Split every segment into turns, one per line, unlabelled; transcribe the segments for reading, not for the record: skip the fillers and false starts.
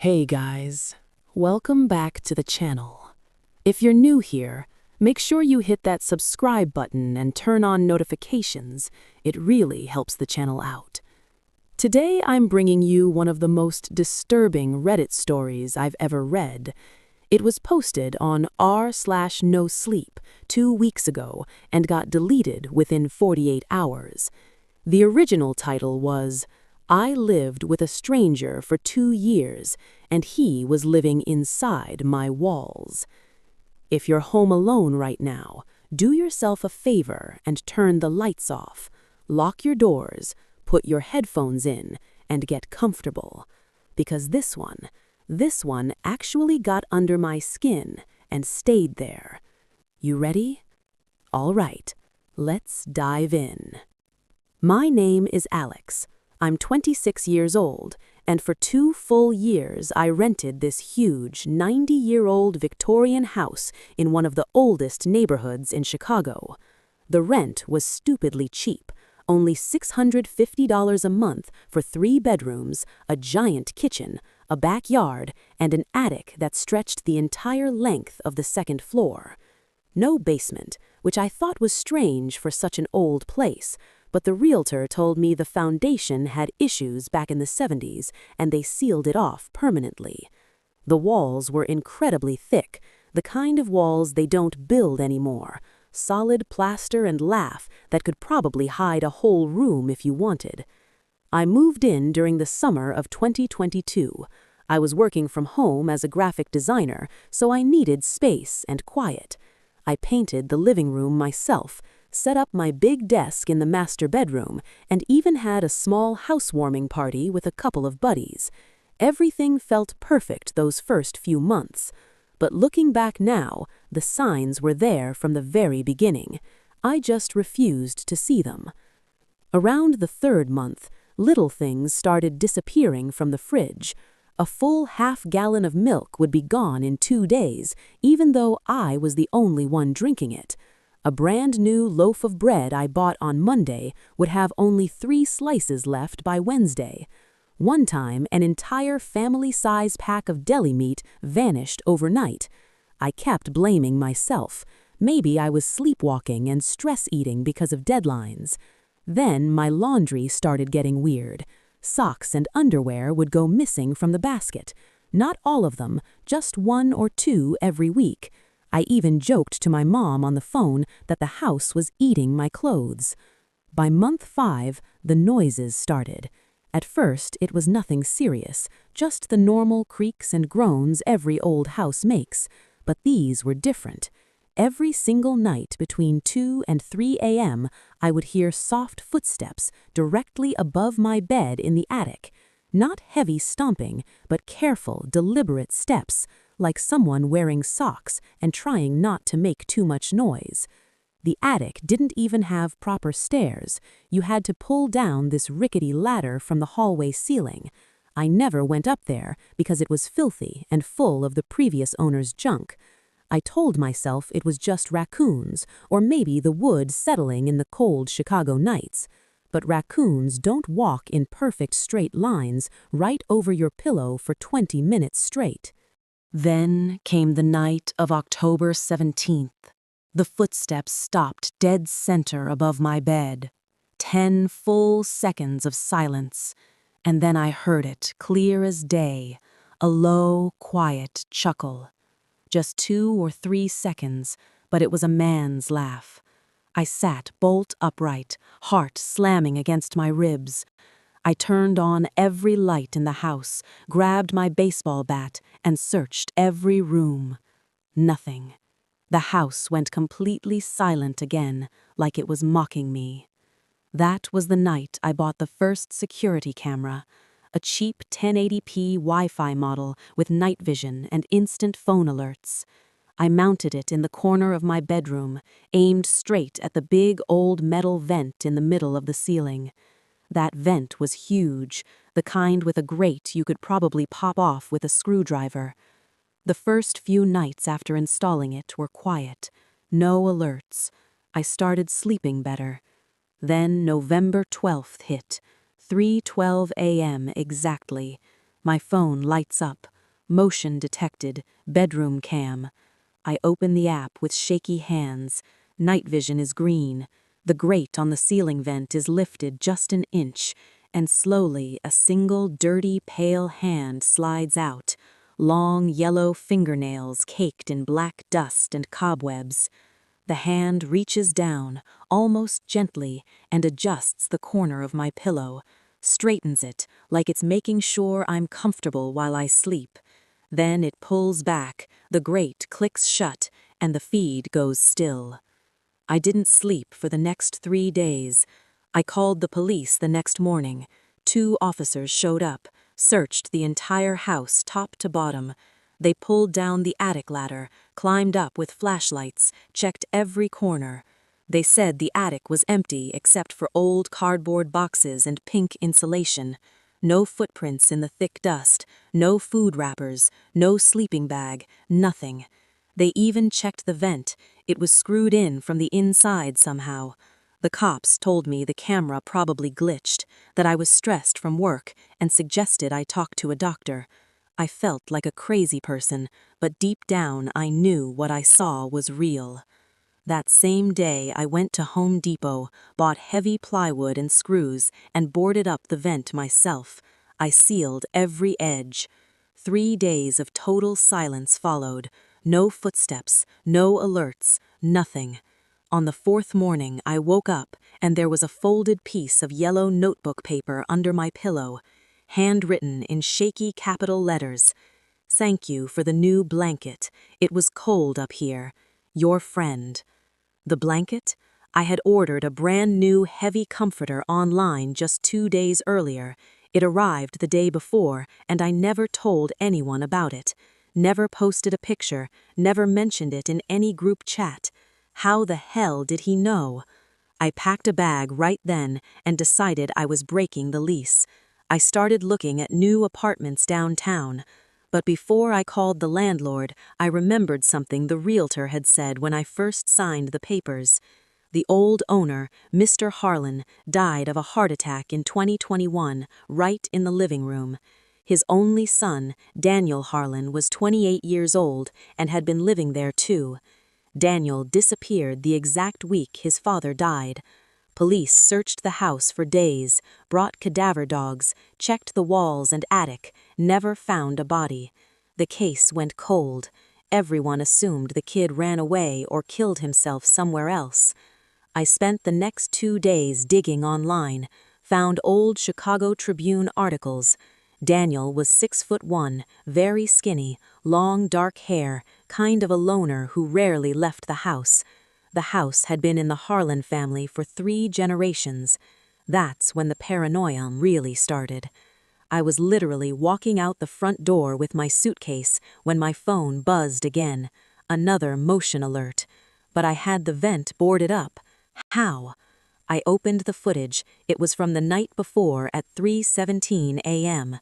Hey guys, welcome back to the channel. If you're new here, make sure you hit that subscribe button and turn on notifications. It really helps the channel out. Today I'm bringing you one of the most disturbing Reddit stories I've ever read. It was posted on r/nosleep 2 weeks ago and got deleted within 48 hours. The original title was, "I lived with a stranger for 2 years, and he was living inside my walls." If you're home alone right now, do yourself a favor and turn the lights off, lock your doors, put your headphones in, and get comfortable. Because this one actually got under my skin and stayed there. You ready? All right, let's dive in. My name is Alex. I'm 26 years old, and for 2 full years I rented this huge 90-year-old Victorian house in one of the oldest neighborhoods in Chicago. The rent was stupidly cheap, only $650 a month for 3 bedrooms, a giant kitchen, a backyard, and an attic that stretched the entire length of the 2nd floor. No basement, which I thought was strange for such an old place, but the realtor told me the foundation had issues back in the 70s and they sealed it off permanently. The walls were incredibly thick, the kind of walls they don't build anymore, solid plaster and lath that could probably hide a whole room if you wanted. I moved in during the summer of 2022. I was working from home as a graphic designer, so I needed space and quiet. I painted the living room myself, set up my big desk in the master bedroom, and even had a small housewarming party with a couple of buddies. Everything felt perfect those first few months. But looking back now, the signs were there from the very beginning. I just refused to see them. Around the 3rd month, little things started disappearing from the fridge. A full half-gallon of milk would be gone in 2 days, even though I was the only one drinking it. A brand new loaf of bread I bought on Monday would have only 3 slices left by Wednesday. One time, an entire family-size pack of deli meat vanished overnight. I kept blaming myself. Maybe I was sleepwalking and stress eating because of deadlines. Then my laundry started getting weird. Socks and underwear would go missing from the basket. Not all of them, just 1 or 2 every week. I even joked to my mom on the phone that the house was eating my clothes. By month 5, the noises started. At first, it was nothing serious, just the normal creaks and groans every old house makes. But these were different. Every single night between 2 and 3 a.m., I would hear soft footsteps directly above my bed in the attic. Not heavy stomping, but careful, deliberate steps, like someone wearing socks and trying not to make too much noise. The attic didn't even have proper stairs. You had to pull down this rickety ladder from the hallway ceiling. I never went up there because it was filthy and full of the previous owner's junk. I told myself it was just raccoons, or maybe the wood settling in the cold Chicago nights. But raccoons don't walk in perfect straight lines right over your pillow for 20 minutes straight. Then came the night of October 17th. The footsteps stopped dead center above my bed. 10 full seconds of silence, and then I heard it clear as day, a low, quiet chuckle. Just 2 or 3 seconds, but it was a man's laugh. I sat bolt upright, heart slamming against my ribs. I turned on every light in the house, grabbed my baseball bat, and searched every room. Nothing. The house went completely silent again, like it was mocking me. That was the night I bought the first security camera, a cheap 1080p Wi-Fi model with night vision and instant phone alerts. I mounted it in the corner of my bedroom, aimed straight at the big old metal vent in the middle of the ceiling. That vent was huge, the kind with a grate you could probably pop off with a screwdriver. The first few nights after installing it were quiet, no alerts. I started sleeping better. Then November 12th hit, 3:12 a.m. exactly. My phone lights up, Motion detected, bedroom cam. I open the app with shaky hands. Night vision is green. The grate on the ceiling vent is lifted just an inch, and slowly a single dirty, pale hand slides out, long yellow fingernails caked in black dust and cobwebs. The hand reaches down, almost gently, and adjusts the corner of my pillow, straightens it like it's making sure I'm comfortable while I sleep. Then it pulls back, the grate clicks shut, and the feed goes still. I didn't sleep for the next 3 days. I called the police the next morning. 2 officers showed up, searched the entire house top to bottom. They pulled down the attic ladder, climbed up with flashlights, checked every corner. They said the attic was empty except for old cardboard boxes and pink insulation. No footprints in the thick dust, no food wrappers, no sleeping bag, nothing. They even checked the vent. It was screwed in from the inside somehow. The cops told me the camera probably glitched, that I was stressed from work, and suggested I talk to a doctor. I felt like a crazy person, but deep down I knew what I saw was real. That same day I went to Home Depot, bought heavy plywood and screws, and boarded up the vent myself. I sealed every edge. 3 days of total silence followed. No footsteps, no alerts, nothing. On the 4th morning I woke up and there was a folded piece of yellow notebook paper under my pillow, handwritten in shaky capital letters. "Thank you for the new blanket. It was cold up here. Your friend." The blanket? I had ordered a brand new heavy comforter online just 2 days earlier. It arrived the day before, and I never told anyone about it. Never posted a picture, never mentioned it in any group chat. How the hell did he know? I packed a bag right then and decided I was breaking the lease. I started looking at new apartments downtown. But before I called the landlord, I remembered something the realtor had said when I first signed the papers. The old owner, Mr. Harlan, died of a heart attack in 2021, right in the living room. His only son, Daniel Harlan, was 28 years old and had been living there too. Daniel disappeared the exact week his father died. Police searched the house for days, brought cadaver dogs, checked the walls and attic, never found a body. The case went cold. Everyone assumed the kid ran away or killed himself somewhere else. I spent the next 2 days digging online, found old Chicago Tribune articles. Daniel was 6'1", very skinny, long dark hair, kind of a loner who rarely left the house. The house had been in the Harlan family for 3 generations. That's when the paranoia really started. I was literally walking out the front door with my suitcase when my phone buzzed again. Another motion alert. But I had the vent boarded up. How? I opened the footage. It was from the night before at 3:17 a.m.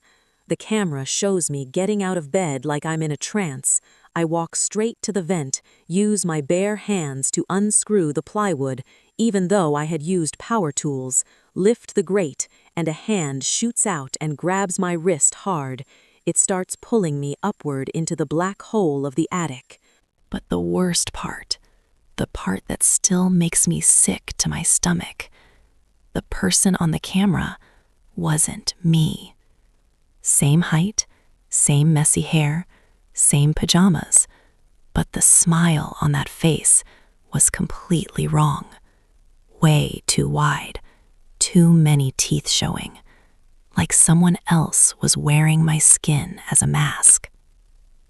The camera shows me getting out of bed like I'm in a trance. I walk straight to the vent, use my bare hands to unscrew the plywood, even though I had used power tools, lift the grate, and a hand shoots out and grabs my wrist hard. It starts pulling me upward into the black hole of the attic. But the worst part, the part that still makes me sick to my stomach, the person on the camera wasn't me. Same height, same messy hair, same pajamas, but the smile on that face was completely wrong. Way too wide, too many teeth showing, like someone else was wearing my skin as a mask.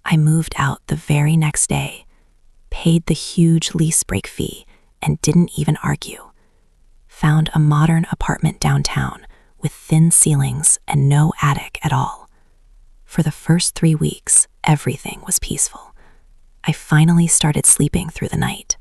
I moved out the very next day, paid the huge lease break fee, and didn't even argue. Found a modern apartment downtown with thin ceilings and no attic at all. For the first 3 weeks, everything was peaceful. I finally started sleeping through the night.